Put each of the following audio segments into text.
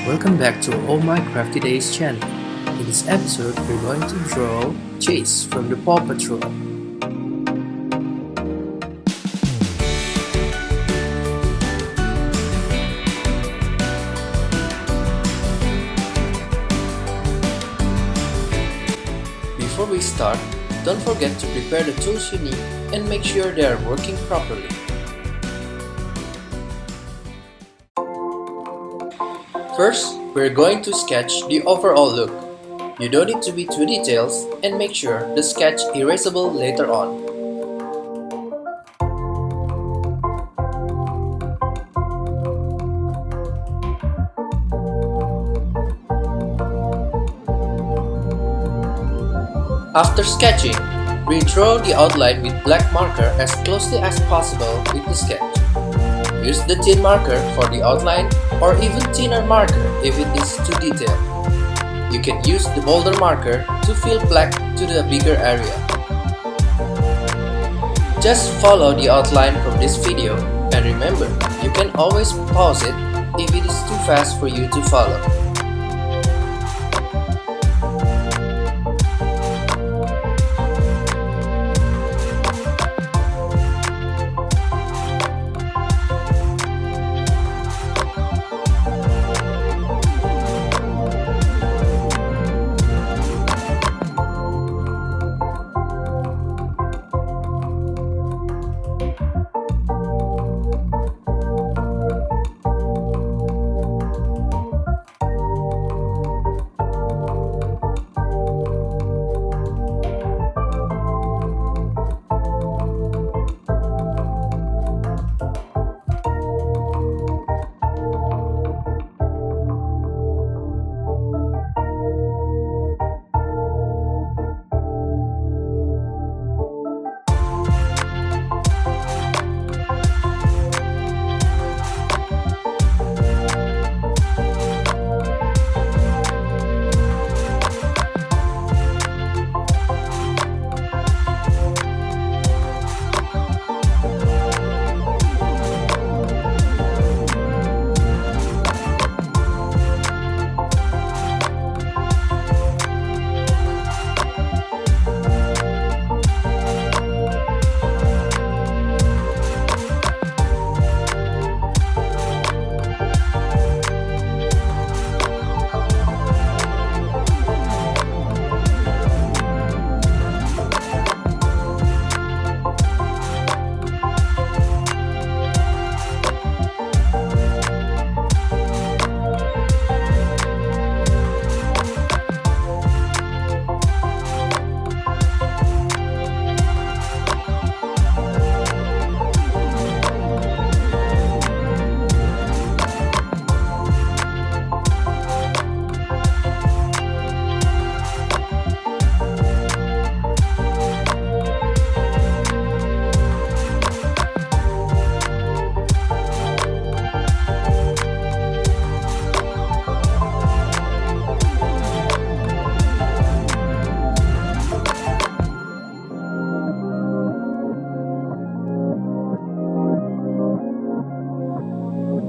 Welcome back to All My Crafty Days channel. In this episode, we're going to draw Chase from the Paw Patrol. Before we start, don't forget to prepare the tools you need and make sure they are working properly. First, we're going to sketch the overall look. You don't need to be too detailed and make sure the sketch erasable later on. After sketching, redraw the outline with black marker as closely as possible with the sketch. Use the thin marker for the outline or even thinner marker if it is too detailed. You can use the bolder marker to fill black to the bigger area. Just follow the outline from this video and remember, you can always pause it if it is too fast for you to follow.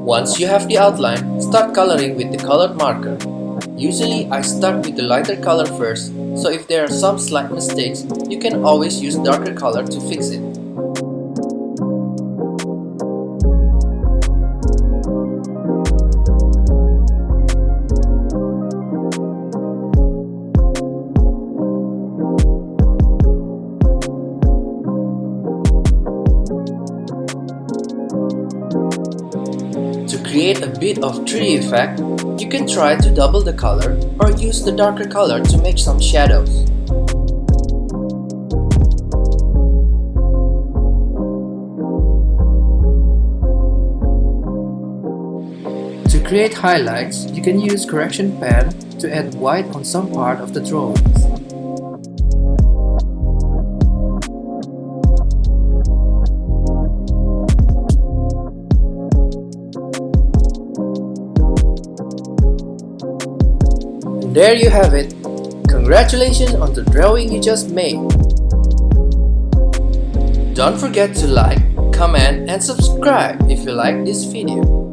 Once you have the outline, start coloring with the colored marker. Usually, I start with the lighter color first, so if there are some slight mistakes, you can always use darker color to fix it. To create a bit of 3D effect, you can try to double the color or use the darker color to make some shadows. To create highlights, you can use correction pen to add white on some part of the drawings. There you have it! Congratulations on the drawing you just made! Don't forget to like, comment and subscribe if you like this video.